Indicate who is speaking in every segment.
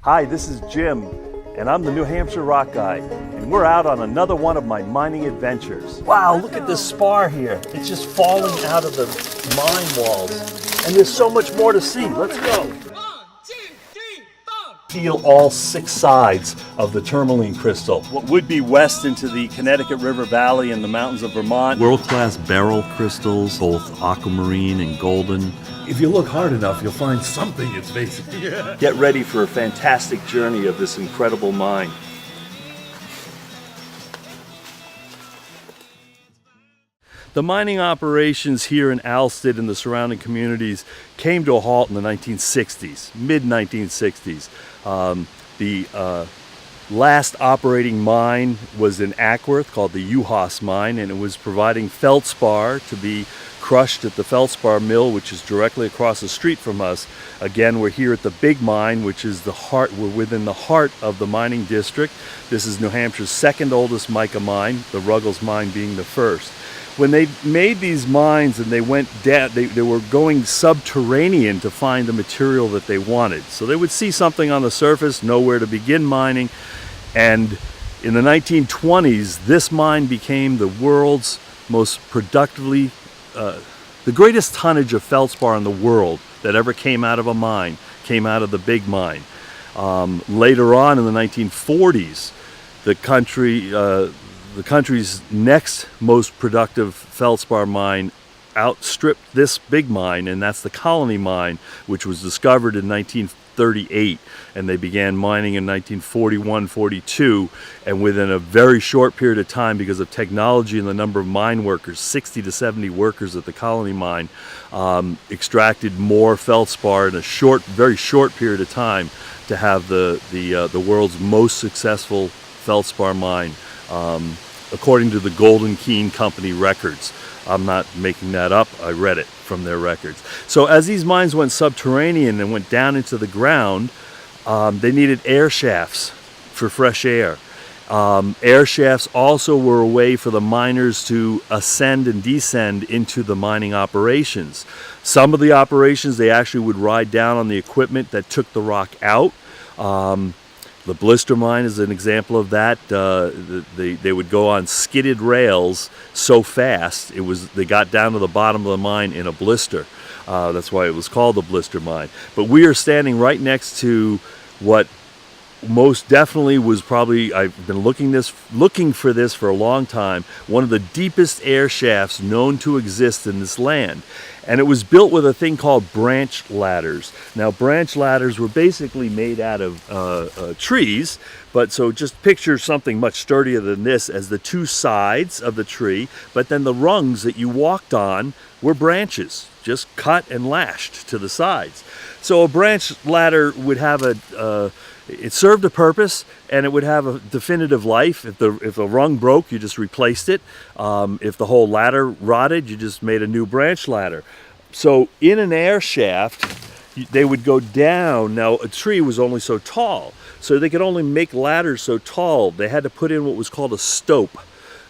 Speaker 1: Hi, this is Jim, and I'm the New Hampshire Rock Guy, and we're out on another one of my mining adventures. Wow, look at this spar here. It's just falling out of the mine walls, and there's so much more to see. Let's go. 1, 2, 3, 4. Feel all 6 sides of the tourmaline crystal. What would be west into the Connecticut River Valley and the mountains of Vermont.
Speaker 2: World-class beryl crystals, both aquamarine and golden.
Speaker 3: If you look hard enough, you'll find something it's facing.
Speaker 1: Get ready for a fantastic journey of this incredible mine. The mining operations here in Alsted and the surrounding communities came to a halt in the 1960s, mid-1960s. The last operating mine was in Ackworth called the Uhas mine, and it was providing feldspar to be crushed at the feldspar mill, which is directly across the street from us. Again, we're here at the big mine, which is the heart, we're within the heart of the mining district. This is New Hampshire's second oldest mica mine, the Ruggles mine being the first. When they made these mines and they went down, they were going subterranean to find the material that they wanted. So they would see something on the surface, know where to begin mining, and in the 1920s, this mine became the world's most productively the greatest tonnage of feldspar in the world that ever came out of a mine, came out of the big mine. Later on in the 1940s, the country's next most productive feldspar mine outstripped this big mine, and that's the Colony mine, which was discovered in 1938, and they began mining in 1941-42, and within a very short period of time, because of technology and the number of mine workers, 60 to 70 workers at the Colony mine, extracted more feldspar in a very short period of time to have the world's most successful feldspar mine, according to the Golden Keene Company records. I'm not making that up, I read it from their records. So as these mines went subterranean and went down into the ground, they needed air shafts for fresh air. Air shafts also were a way for the miners to ascend and descend into the mining operations. Some of the operations, they actually would ride down on the equipment that took the rock out. The Blister mine is an example of that. They would go on skidded rails so fast, they got down to the bottom of the mine in a blister. That's why it was called the Blister mine. But we are standing right next to what most definitely was probably, I've been looking for this for a long time, one of the deepest air shafts known to exist in this land. And it was built with a thing called branch ladders. Now, branch ladders were basically made out of trees, but so just picture something much sturdier than this as the 2 sides of the tree, but then the rungs that you walked on were branches, just cut and lashed to the sides. So a branch ladder would have it served a purpose, and it would have a definitive life. If the rung broke, you just replaced it. If the whole ladder rotted, you just made a new branch ladder. So in an air shaft, they would go down. Now, a tree was only so tall, so they could only make ladders so tall. They had to put in what was called a stope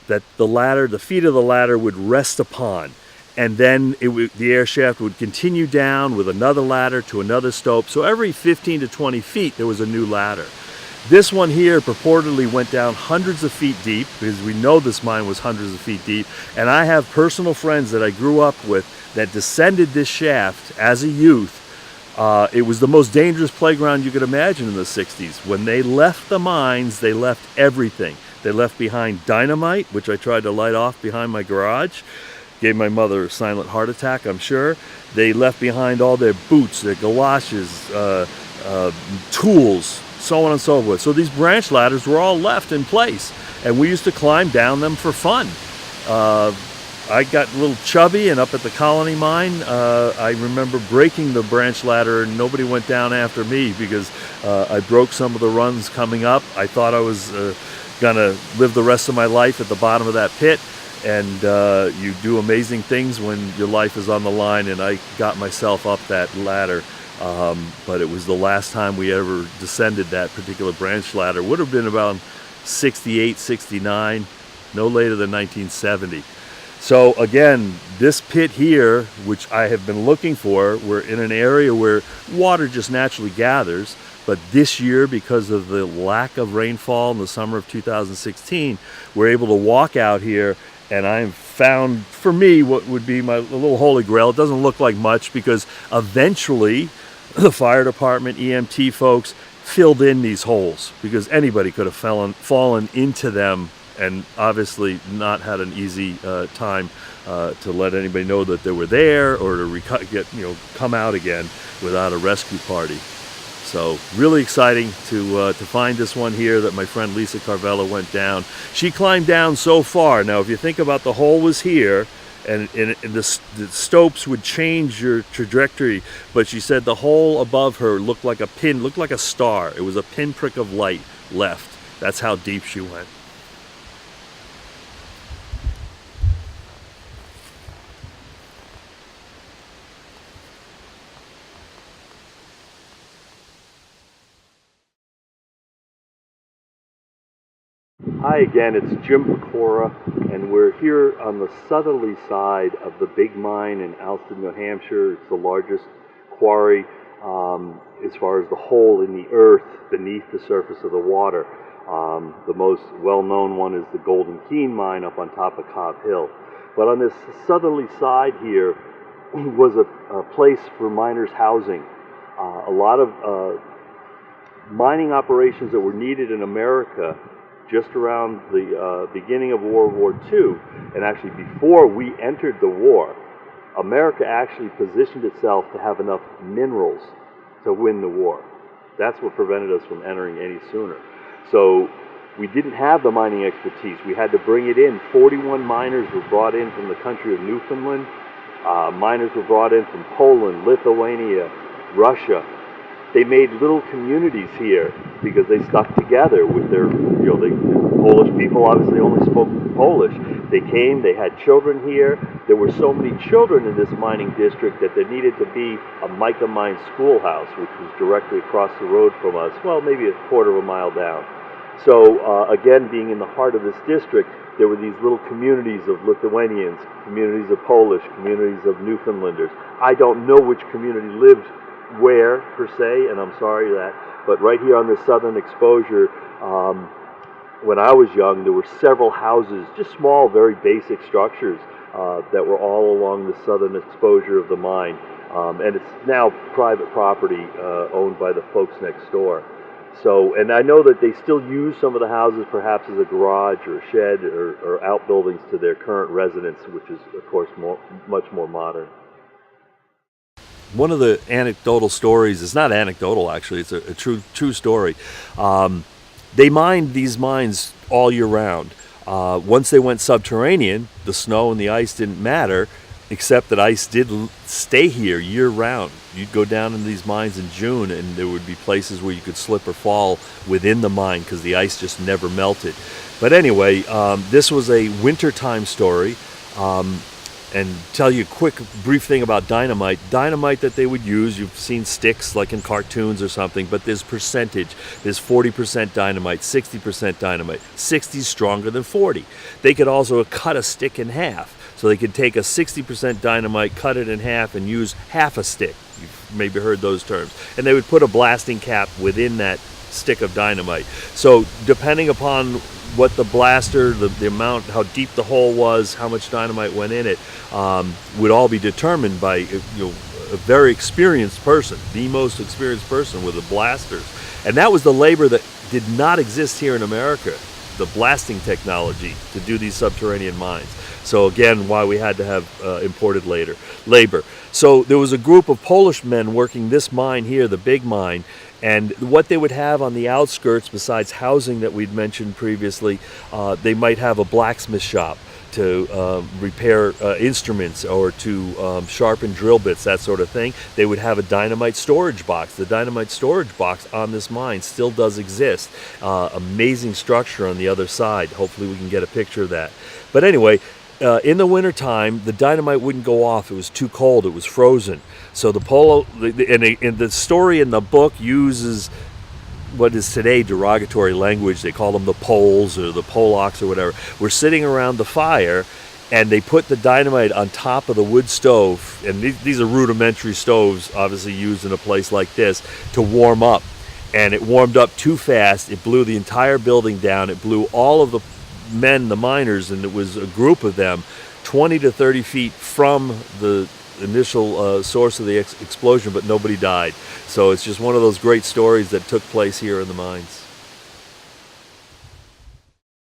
Speaker 1: that the feet of the ladder would rest upon. And then the air shaft would continue down with another ladder to another stope. So every 15 to 20 feet, there was a new ladder. This one here purportedly went down hundreds of feet deep, because we know this mine was hundreds of feet deep. And I have personal friends that I grew up with that descended this shaft as a youth. It was the most dangerous playground you could imagine in the 60s. When they left the mines, they left everything. They left behind dynamite, which I tried to light off behind my garage. Gave my mother a silent heart attack, I'm sure. They left behind all their boots, their galoshes, tools, so on and so forth. So these branch ladders were all left in place, and we used to climb down them for fun. I got a little chubby, and up at the Colony mine, I remember breaking the branch ladder, and nobody went down after me because I broke some of the runs coming up. I thought I was gonna live the rest of my life at the bottom of that pit. And you do amazing things when your life is on the line, and I got myself up that ladder. But it was the last time we ever descended that particular branch ladder. Would have been about 68, 69, no later than 1970. So again, this pit here, which I have been looking for, we're in an area where water just naturally gathers. But this year, because of the lack of rainfall in the summer of 2016, we're able to walk out here, and I've found, for me, what would be my little holy grail. It doesn't look like much because eventually the fire department, EMT folks, filled in these holes because anybody could have fallen into them, and obviously not had an easy time to let anybody know that they were there, or to come out again without a rescue party. So really exciting to find this one here that my friend Lisa Carvella went down. She climbed down so far. Now, if you think about, the hole was here, and the stopes would change your trajectory, but she said the hole above her looked like a pin, looked like a star. It was a pinprick of light left. That's how deep she went. Hi again, it's Jim Pecora, and we're here on the southerly side of the big mine in Alston, New Hampshire. It's the largest quarry as far as the hole in the earth beneath the surface of the water. The most well-known one is the Golden Keene mine up on top of Cobb Hill. But on this southerly side here was a place for miners' housing. A lot of mining operations that were needed in America just around the beginning of World War II, and actually before we entered the war, America actually positioned itself to have enough minerals to win the war. That's what prevented us from entering any sooner. So we didn't have the mining expertise. We had to bring it in. 41 miners were brought in from the country of Newfoundland. Miners were brought in from Poland, Lithuania, Russia. They made little communities here because they stuck together with their, the Polish people obviously only spoke Polish. They came, they had children here. There were so many children in this mining district that there needed to be a mica mine schoolhouse, which was directly across the road from us, well, maybe a quarter of a mile down. So again, being in the heart of this district, there were these little communities of Lithuanians, communities of Polish, communities of Newfoundlanders. I don't know which community lived where per se, and I'm sorry that, but right here on this southern exposure, when I was young, there were several houses, just small, very basic structures that were all along the southern exposure of the mine, and it's now private property owned by the folks next door. So, and I know that they still use some of the houses perhaps as a garage or a shed or outbuildings to their current residence, which is of course much more modern. One of the anecdotal stories, it's not anecdotal actually, it's a true story. They mined these mines all year round. Once they went subterranean, the snow and the ice didn't matter, except that ice did stay here year round. You'd go down in these mines in June and there would be places where you could slip or fall within the mine because the ice just never melted. But anyway, this was a wintertime story. And tell you a quick, brief thing about dynamite. Dynamite that they would use, you've seen sticks like in cartoons or something, but there's percentage. There's 40% dynamite, 60% dynamite. 60 is stronger than 40. They could also cut a stick in half. So they could take a 60% dynamite, cut it in half, and use half a stick. You've maybe heard those terms. And they would put a blasting cap within that stick of dynamite. So depending upon what the blaster, the amount, how deep the hole was, how much dynamite went in it, would all be determined by a very experienced person, the most experienced person with the blasters. And that was the labor that did not exist here in America, the blasting technology to do these subterranean mines. So again, why we had to have imported labor. So there was a group of Polish men working this mine here, the big mine, and what they would have on the outskirts, besides housing that we'd mentioned previously, they might have a blacksmith shop to repair instruments or to sharpen drill bits, that sort of thing. They would have a dynamite storage box. The dynamite storage box on this mine still does exist. Amazing structure on the other side. Hopefully we can get a picture of that. But anyway, in the wintertime, the dynamite wouldn't go off. It was too cold. It was frozen. So and the story in the book uses what is today derogatory language. They call them the Poles or the Polacks or whatever. We're sitting around the fire, and they put the dynamite on top of the wood stove. And these are rudimentary stoves, obviously used in a place like this, to warm up. and it warmed up too fast. It blew the entire building down. It blew all of the men, the miners, and it was a group of them, 20 to 30 feet from the initial source of the explosion, but nobody died. So it's just one of those great stories that took place here in the mines.